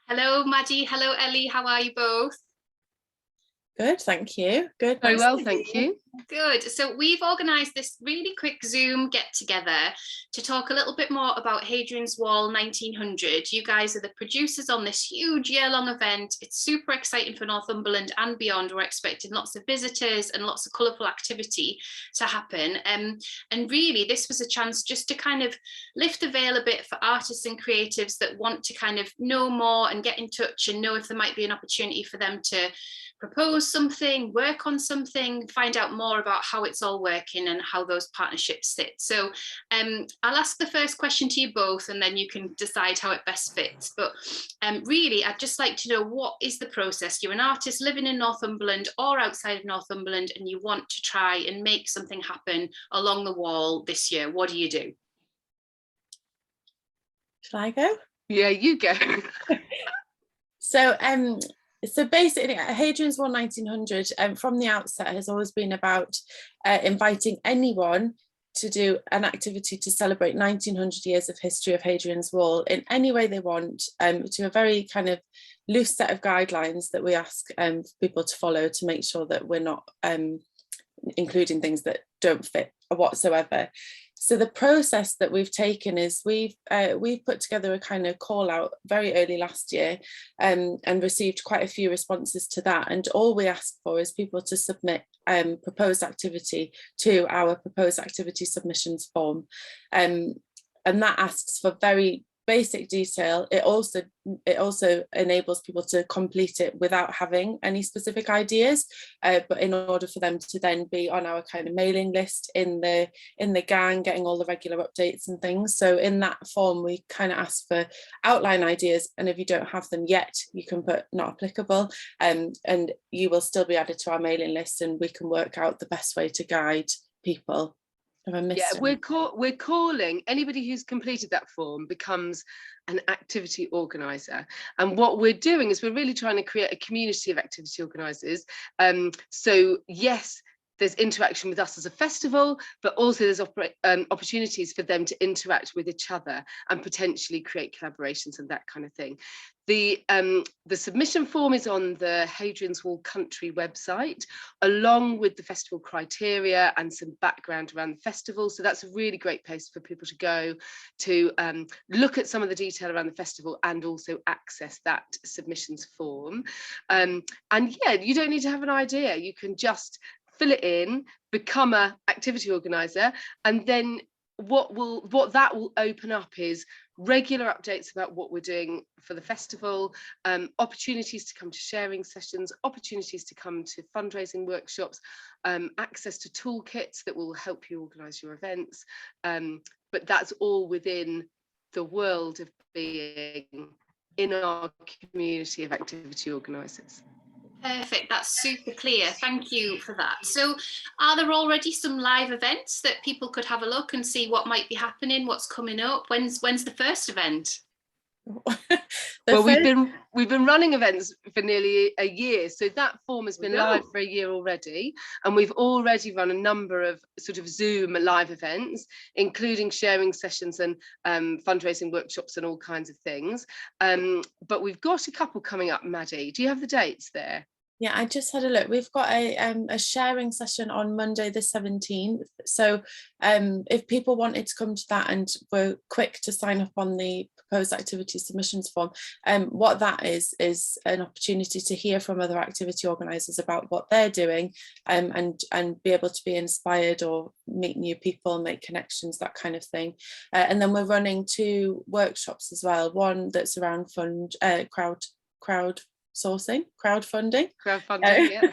Hello, Maddie. Hello, Ellie. How are you both? Good, thank you. Good. Very well, thank you. Good. So we've organised this really quick Zoom get together to talk a little bit more about Hadrian's Wall 1900. You guys are the producers on this huge year-long event. It's super exciting for Northumberland and beyond. We're expecting lots of visitors and lots of colourful activity to happen. And really, this was a chance just to kind of lift the veil a bit for artists and creatives that want to kind of know more and get in touch and know if there might be an opportunity for them to propose something, work on something, find out more about how it's all working and how those partnerships sit. So I'll ask the first question to you both and then you can decide how it best fits. But really, I'd just like to know, what is the process? You're an artist living in Northumberland or outside of Northumberland and you want to try and make something happen along the wall this year. What do you do? Shall I go? Yeah, you go. So basically, Hadrian's Wall 1900 from the outset has always been about inviting anyone to do an activity to celebrate 1900 years of history of Hadrian's Wall in any way they want, to a very kind of loose set of guidelines that we ask people to follow to make sure that we're not including things that don't fit whatsoever. So the process that we've taken is we've put together a kind of call out very early last year and received quite a few responses to that. And all we ask for is people to submit proposed activity to our proposed activity submissions form. And that asks for very basic detail. It also enables people to complete it without having any specific ideas, but in order for them to then be on our kind of mailing list in the gang, getting all the regular updates and things. So in that form we kind of ask for outline ideas, and if you don't have them yet you can put not applicable, and you will still be added to our mailing list and we can work out the best way to guide people. Yeah, we're calling anybody who's completed that form becomes an activity organizer, and what we're doing is we're really trying to create a community of activity organizers. So yes, there's interaction with us as a festival, but also there's opportunities for them to interact with each other and potentially create collaborations and that kind of thing. The submission form is on the Hadrian's Wall Country website, along with the festival criteria and some background around the festival. So that's a really great place for people to go to look at some of the detail around the festival and also access that submissions form. And yeah, you don't need to have an idea. You can just fill it in, become an activity organizer, and then what that will open up is regular updates about what we're doing for the festival, opportunities to come to sharing sessions, opportunities to come to fundraising workshops, access to toolkits that will help you organize your events, but that's all within the world of being in our community of activity organizers. Perfect, that's super clear. Thank you for that. So are there already some live events that people could have a look and see what might be happening, what's coming up? When's the first event? Well, we've been running events for nearly a year, so that form has been live for a year already, and we've already run a number of sort of Zoom live events, including sharing sessions and fundraising workshops and all kinds of things, but we've got a couple coming up. Maddie, do you have the dates there? Yeah, I just had a look. We've got a sharing session on Monday the 17th. So if people wanted to come to that and were quick to sign up on the proposed activity submissions form, what that is an opportunity to hear from other activity organisers about what they're doing, and be able to be inspired or meet new people, make connections, that kind of thing. And then we're running 2 workshops as well. One that's around crowdfunding, yeah.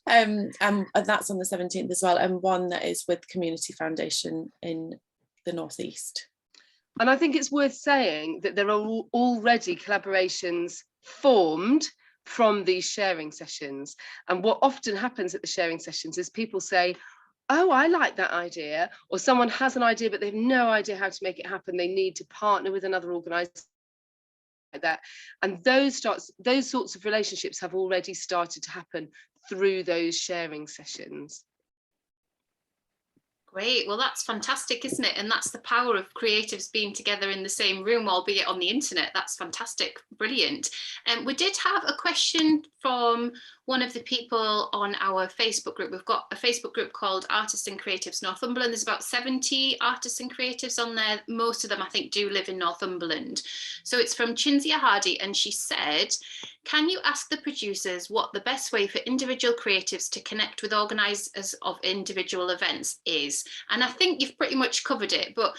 And that's on the 17th as well, and one that is with Community Foundation in the Northeast. And I think it's worth saying that there are already collaborations formed from these sharing sessions, and what often happens at the sharing sessions is people say, oh, I like that idea, or someone has an idea but they have no idea how to make it happen. They need to partner with another organizer like that, and those sorts of relationships have already started to happen through those sharing sessions. Great. Well, that's fantastic, isn't it? And that's the power of creatives being together in the same room, albeit on the internet. That's fantastic. Brilliant. And we did have a question from one of the people on our Facebook group. We've got a Facebook group called Artists and Creatives Northumberland. There's about 70 artists and creatives on there. Most of them, I think, do live in Northumberland. So it's from Chinzia Hardy, and she said, can you ask the producers what the best way for individual creatives to connect with organisers of individual events is? And I think you've pretty much covered it, but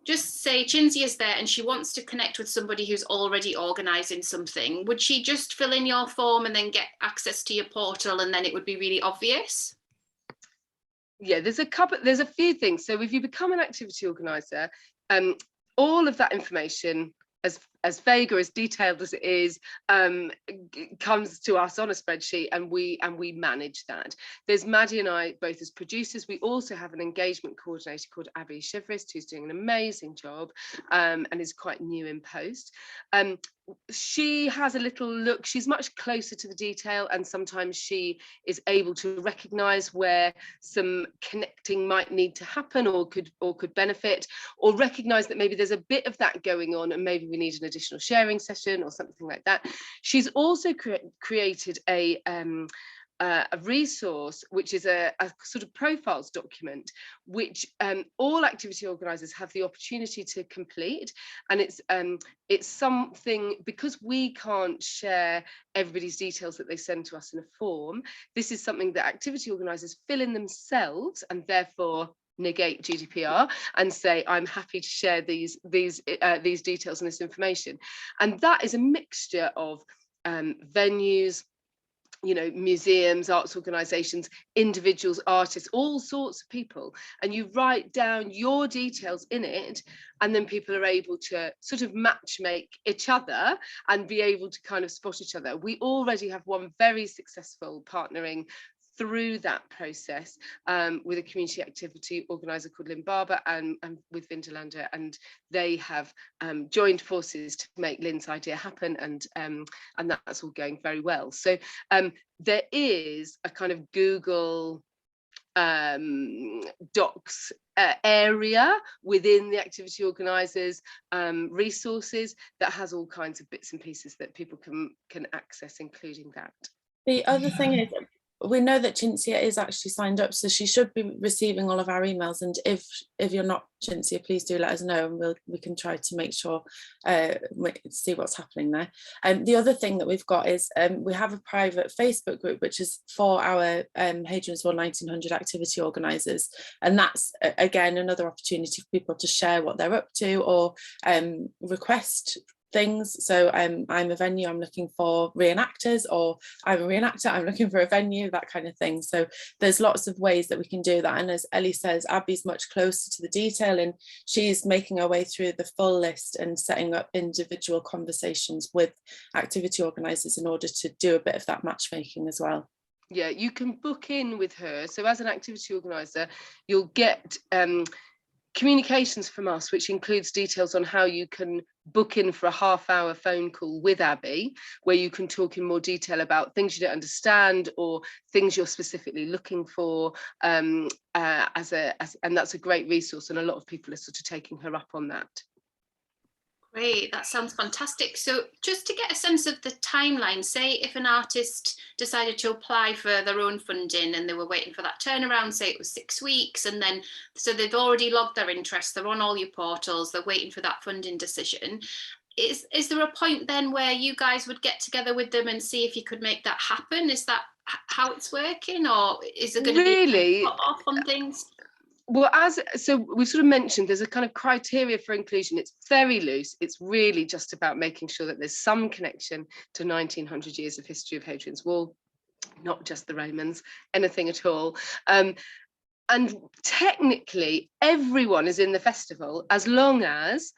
just say Chinzia is there and she wants to connect with somebody who's already organising something. Would she just fill in your form and then get access to your portal, and then it would be really obvious? Yeah, there's a few things. So if you become an activity organiser, all of that information, as vague or as detailed as it is, comes to us on a spreadsheet, and we manage that. There's Maddie and I both as producers. We also have an engagement coordinator called Abby Shivrist, who's doing an amazing job, and is quite new in post. She has a little look, she's much closer to the detail, and sometimes she is able to recognise where some connecting might need to happen or could benefit, or recognise that maybe there's a bit of that going on and maybe we need an additional sharing session or something like that. She's also created a resource, which is a sort of profiles document, which all activity organisers have the opportunity to complete. And it's something, because we can't share everybody's details that they send to us in a form, this is something that activity organisers fill in themselves, and therefore negate GDPR and say, I'm happy to share these details and this information. And that is a mixture of venues, you know, museums, arts organisations, individuals, artists, all sorts of people, and you write down your details in it, and then people are able to sort of match make each other and be able to kind of spot each other. We already have one very successful partnering through that process with a community activity organiser called Lynn Barber and with Vinderlander, and they have joined forces to make Lynn's idea happen, and that's all going very well. So there is a kind of Google Docs area within the activity organisers resources that has all kinds of bits and pieces that people can access, including that. The other thing is, we know that Chinzia is actually signed up, so she should be receiving all of our emails. And if you're not Chinzia, please do let us know, and we can try to make sure, see what's happening there. The other thing that we've got is we have a private Facebook group, which is for our Hadrian's Wall 1900 activity organisers, and that's again another opportunity for people to share what they're up to, or request things. So I'm a venue, I'm looking for reenactors, or I'm a reenactor, I'm looking for a venue, that kind of thing. So there's lots of ways that we can do that. And as Ellie says, Abby's much closer to the detail, and she's making her way through the full list and setting up individual conversations with activity organisers in order to do a bit of that matchmaking as well. Yeah, you can book in with her. So as an activity organiser, you'll get communications from us, which includes details on how you can book in for a half-hour phone call with Abby, where you can talk in more detail about things you don't understand or things you're specifically looking for, and that's a great resource, and a lot of people are sort of taking her up on that. Great, that sounds fantastic. So just to get a sense of the timeline, say if an artist decided to apply for their own funding and they were waiting for that turnaround, say it was 6 weeks, and then so they've already logged their interest, they're on all your portals, they're waiting for that funding decision. Is there a point then where you guys would get together with them and see if you could make that happen? Is that how it's working, or is there going to be off on things? Well, so we've sort of mentioned there's a kind of criteria for inclusion. It's very loose. It's really just about making sure that there's some connection to 1900 years of history of Hadrian's Wall, not just the Romans, anything at all. And technically, everyone is in the festival as long as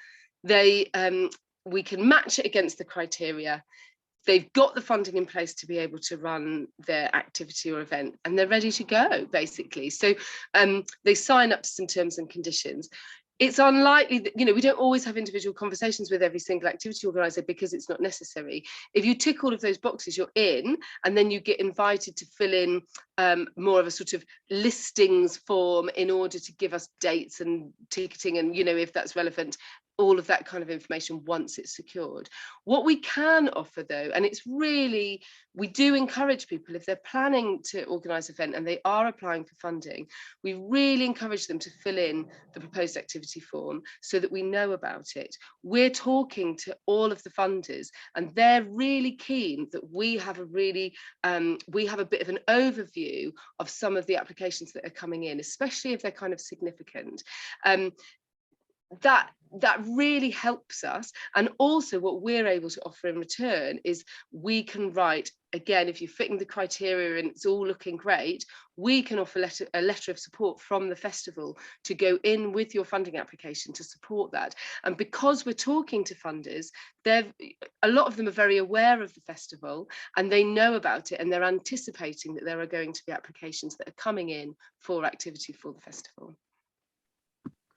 we can match it against the criteria. They've got the funding in place to be able to run their activity or event, and they're ready to go, basically. So they sign up to some terms and conditions. It's unlikely that, we don't always have individual conversations with every single activity organizer because it's not necessary. If you tick all of those boxes, you're in, and then you get invited to fill in more of a sort of listings form in order to give us dates and ticketing and, if that's relevant, all of that kind of information once it's secured. What we can offer though, and it's really, we do encourage people, if they're planning to organise an event and they are applying for funding, we really encourage them to fill in the proposed activity form so that we know about it. We're talking to all of the funders and they're really keen that we have a really, we have a bit of an overview of some of the applications that are coming in, especially if they're kind of significant. That really helps us. And also what we're able to offer in return is we can write, again, if you're fitting the criteria and it's all looking great, we can offer a letter of support from the festival to go in with your funding application to support that. And because we're talking to funders, a lot of them are very aware of the festival and they know about it, and they're anticipating that there are going to be applications that are coming in for activity for the festival.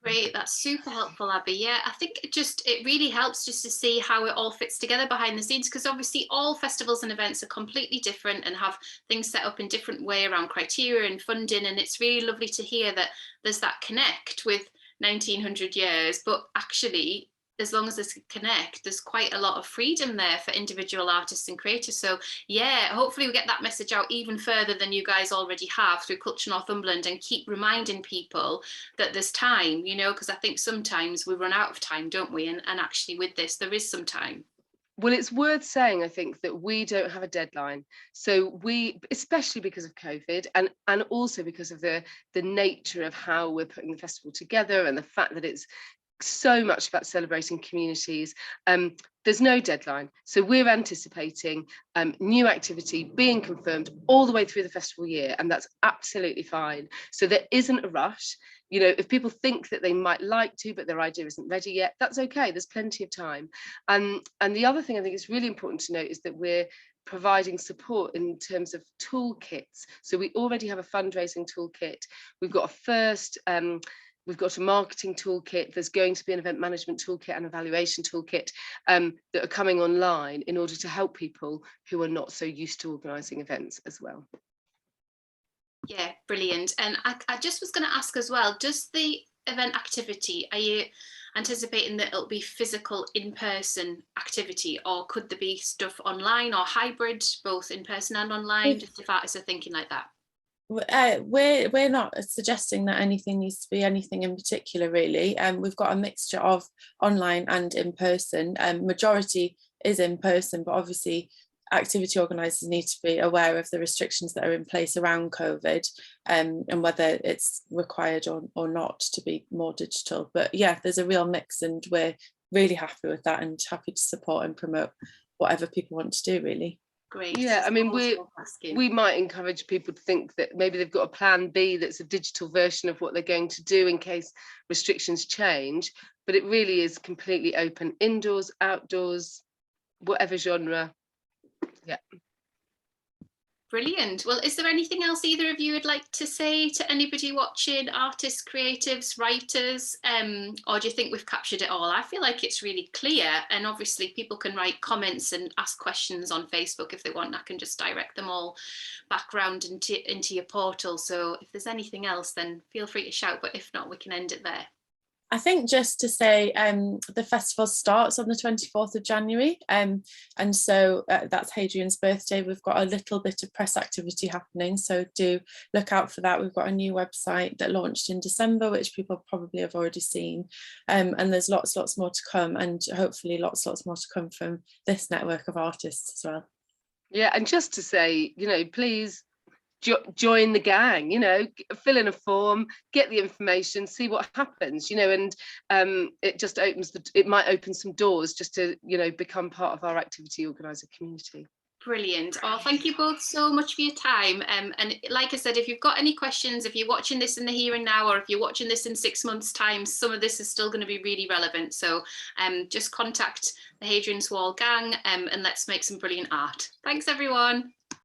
Great, that's super helpful, Abby. Yeah, I think it really helps just to see how it all fits together behind the scenes, because obviously all festivals and events are completely different and have things set up in different way around criteria and funding, and it's really lovely to hear that there's that connect with 1900 years, but actually as long as there's a connect, there's quite a lot of freedom there for individual artists and creators. So yeah, hopefully we get that message out even further than you guys already have through Culture Northumberland, and keep reminding people that there's time, because I think sometimes we run out of time, don't we? And actually with this, there is some time. Well, it's worth saying, I think, that we don't have a deadline. So we, especially because of COVID and also because of the nature of how we're putting the festival together and the fact that it's so much about celebrating communities, there's no deadline. So we're anticipating new activity being confirmed all the way through the festival year, and that's absolutely fine. So there isn't a rush. If people think that they might like to, but their idea isn't ready yet, that's okay. There's plenty of time. And the other thing I think is really important to note is that we're providing support in terms of toolkits. So we already have a fundraising toolkit. We've got we've got a marketing toolkit. There's going to be an event management toolkit and evaluation toolkit that are coming online in order to help people who are not so used to organising events as well. Yeah, brilliant. And I just was going to ask as well, does the event activity, are you anticipating that it'll be physical in-person activity, or could there be stuff online or hybrid, both in person and online, just if artists are thinking like that? We're not suggesting that anything needs to be anything in particular, really. We've got a mixture of online and in person. Majority is in person, but obviously activity organisers need to be aware of the restrictions that are in place around COVID, and whether it's required or not to be more digital. But yeah, there's a real mix, and we're really happy with that and happy to support and promote whatever people want to do, really. Great. Yeah, I mean, we might encourage people to think that maybe they've got a plan B that's a digital version of what they're going to do in case restrictions change, but it really is completely open, indoors, outdoors, whatever genre. Yeah. Brilliant. Well, is there anything else either of you would like to say to anybody watching, artists, creatives, writers, or do you think we've captured it all? I feel like it's really clear, and obviously people can write comments and ask questions on Facebook if they want. I can just direct them all back round into your portal. So if there's anything else, then feel free to shout, but if not, we can end it there. I think just to say the festival starts on the 24th of January, and so that's Hadrian's birthday. We've got a little bit of press activity happening, so do look out for that. We've got a new website that launched in December, which people probably have already seen, and there's lots more to come, and hopefully lots more to come from this network of artists as well. Yeah, and just to say, please join the gang, fill in a form, get the information, see what happens, and it just it might open some doors just to become part of our activity organizer community. Brilliant. Oh, thank you both so much for your time. And like I said, if you've got any questions, if you're watching this in the here and now, or if you're watching this in 6 months' time, some of this is still going to be really relevant. So just contact the Hadrian's Wall gang and let's make some brilliant art. Thanks, everyone.